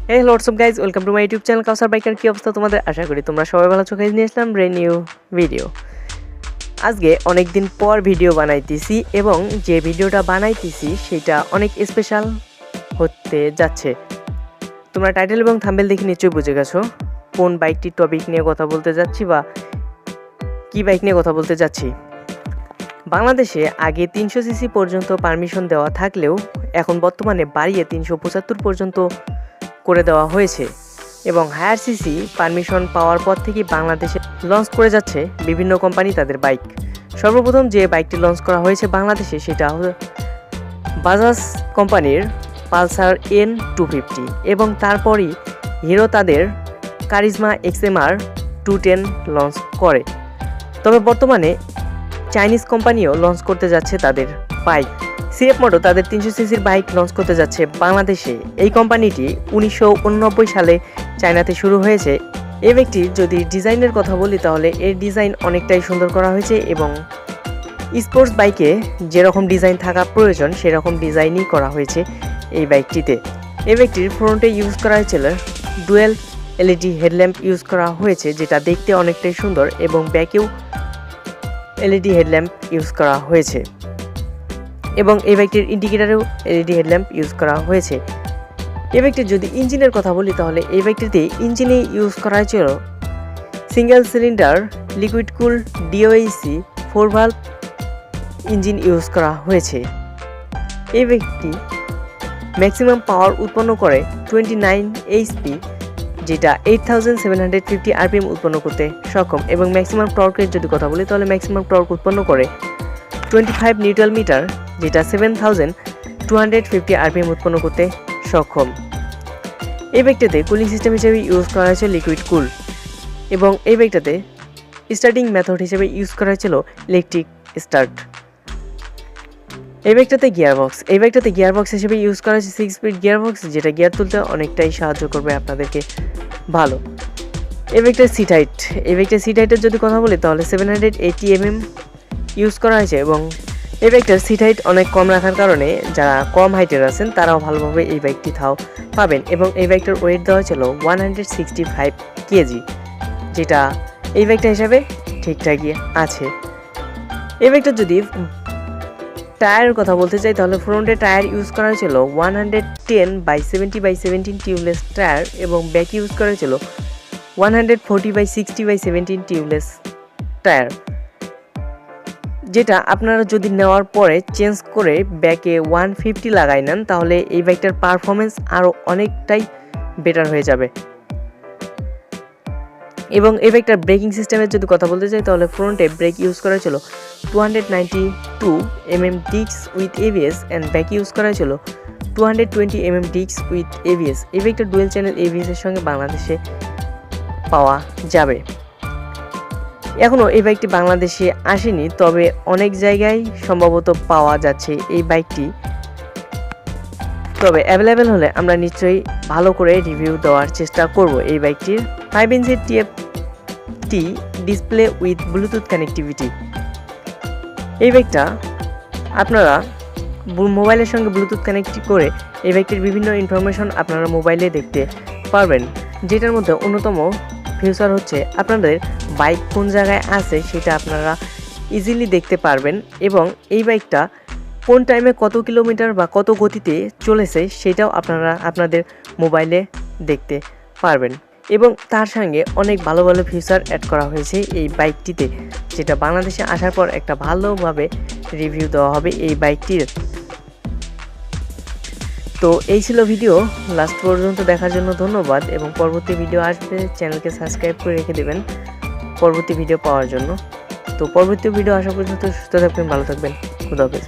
Hey what's up guys, welcome to my YouTube channel Kawsar biker. কি অবস্থা তোমাদের? আশা করি তোমরা সবাই ভালো আছো। গাইস নিয়ে আসলাম ব্র্যান্ড নিউ ভিডিও। আজকে অনেক দিন পর ভিডিও বানাইতেছি এবং যে ভিডিওটা বানাইতেছি সেটা অনেক স্পেশাল হতে যাচ্ছে। তোমরা টাইটেল এবং থাম্বনেল দেখে নিশ্চয়ই বুঝে গেছো কোন বাইকটির টপিক নিয়ে কথা বলতে যাচ্ছি বা কি বাইক নিয়ে কথা বলতে যাচ্ছি। বাংলাদেশে আগে 300 সিসি পর্যন্ত পারমিশন দেওয়া থাকলেও এখন বর্তমানে বাড়িয়ে 375 পর্যন্ত করে দেওয়া হয়েছে এবং হায়ার সিসি পারমিশন পাওয়ার পর থেকে বাংলাদেশে লঞ্চ করে যাচ্ছে বিভিন্ন কোম্পানি তাদের বাইক। সর্বপ্রথম যে বাইকটি লঞ্চ করা হয়েছে বাংলাদেশে সেটা হলো বাজাজ কোম্পানির পালসার N250 এবং তারপরই হিরো তাদের কারিজমা XMR 210 লঞ্চ করে। তবে বর্তমানে চাইনিজ কোম্পানিও লঞ্চ করতে যাচ্ছে তাদের বাইক। সিএফ মোটো তাদের 300 সিসির বাইক লঞ্চ করতে যাচ্ছে বাংলাদেশে। এই কোম্পানিটি 1989 সালে চায়নাতে শুরু হয়েছে। এই বাইকটির যদি ডিজাইনের কথা বলি তাহলে এর ডিজাইন অনেকটাই সুন্দর করা হয়েছে এবং স্পোর্টস বাইকে যেরকম ডিজাইন থাকা প্রয়োজন সেরকম ডিজাইনই করা হয়েছে এই বাইকটিতে। এই বাইকটির ফ্রন্টে ইউজ করা হয়েছিল ডুয়েল এলইডি হেডল্যাম্প ইউজ করা হয়েছে, যেটা দেখতে অনেকটাই সুন্দর এবং ব্যাকেও এলইডি হেডল্যাম্প ইউজ করা হয়েছে এবং এই বাইকটির ইন্ডিকেটারেও এলইডি হেডল্যাম্প ইউজ করা হয়েছে। এই বাইকটির যদি ইঞ্জিনের কথা বলি তাহলে এই বাইকটিতে ইঞ্জিনে ইউজ করা হয়েছিল সিঙ্গেল সিলিন্ডার লিকুইড কুল ডিওএসি 4 ভালভ ইঞ্জিন ইউজ করা হয়েছে। এই বাইকটি ম্যাক্সিমাম পাওয়ার উৎপন্ন করে 29 এইচপি, যেটা 8750 আরপিএম উৎপন্ন করতে সক্ষম এবং ম্যাক্সিমাম টর্কের যদি কথা বলি তাহলে ম্যাক্সিমাম টর্ক উৎপন্ন করে 25 নিউটন মিটার, যেটা 7250 আরপিএম উৎপন্ন করতে সক্ষম। এই বাইকটাতে কুলিং সিস্টেম হিসেবে ইউজ করা হয়েছে লিকুইড কুল এবং এই বাইকটাতে স্টার্টিং মেথড হিসেবে ইউজ করা হয়েছিল ইলেকট্রিক স্টার্ট। এই বাইকটাতে গিয়ারবক্স হিসেবে ইউজ করা হয়েছে 6 স্পিড গিয়ারবক্স, যেটা গিয়ার তুলতে অনেকটাই সাহায্য করবে আপনাদেরকে ভালো। এই বাইকটার সিট হাইটের যদি কথা বলি তাহলে 780 ইউজ করা হয়েছে এবং এই বাইকটার সিট হাইট অনেক কম রাখার কারণে যারা কম হাইটের আছেন তারাও ভালোভাবে এই বাইকটি পাবেন এবং এই বাইকটার ওয়েট দেওয়া ছিল 165 কেজি, যেটা এই বাইকটা হিসাবে ঠিকঠাকই আছে। এই বাইকটার যদি টায়ারের কথা বলতে চাই তাহলে ফ্রন্টে টায়ার ইউজ করা হয়েছিল 110/70/17 টিউবলেস টায়ার এবং ব্যাক ইউজ করা হয়েছিল 140/60/17 টিউবলেস টায়ার, যেটা আপনারা যদি নেওয়ার পরে চেঞ্জ করে ব্যাকে 150 লাগাই নেন তাহলে এই বাইকটার পারফরমেন্স আরও অনেকটাই বেটার হয়ে যাবে। এবং এই বাইকটার ব্রেকিং সিস্টেমের যদি কথা বলতে চাই তাহলে ফ্রন্টে ব্রেক ইউজ করা হয়েছিল 292 disk with ABS and back use করা হয়েছিল 220 ডিস্ক উইথ এবিএস। এই বাইকটা ডুয়েল চ্যানেল এবিএস এর সঙ্গে বাংলাদেশে পাওয়া যাবে। এখনও এই বাইকটি বাংলাদেশে আসেনি, তবে অনেক জায়গায় সম্ভবত পাওয়া যাচ্ছে এই বাইকটি। তবে অ্যাভেলেবেল হলে আমরা নিশ্চয়ই ভালো করে রিভিউ দেওয়ার চেষ্টা করব এই বাইকটির। 5 ইঞ্চি TFT display with Bluetooth connectivity. এই বাইকটা আপনারা মোবাইলের সঙ্গে ব্লুটুথ কানেক্ট করে এই বাইকটির বিভিন্ন ইনফরমেশন আপনারা মোবাইলে দেখতে পারবেন, যেটার মধ্যে অন্যতম ফিচার হচ্ছে আপনাদের বাইক কোন জায়গায় আছে সেটা আপনারা ইজিলি দেখতে পারবেন এবং এই বাইকটা কোন টাইমে কত কিলোমিটার বা কত গতিতে চলেছে সেটাও আপনারা আপনাদের মোবাইলে দেখতে পারবেন এবং তার সঙ্গে অনেক ভালো ভালো ফিচার অ্যাড করা হয়েছে এই বাইকটিতে, যেটা বাংলাদেশে আসার পর একটা ভালোভাবে রিভিউ দেওয়া হবে এই বাইকটির। তো এই ছিল ভিডিও, লাস্ট পর্যন্ত দেখার জন্য ধন্যবাদ এবং পরবর্তী ভিডিও আসবে চ্যানেলকে সাবস্ক্রাইব করে রেখে দেবেন পরবর্তী ভিডিও পাওয়ার জন্য। তো পরবর্তী ভিডিও আসা পর্যন্ত সুস্থ থাকবেন, ভালো থাকবেন, খুদা হাফেজ।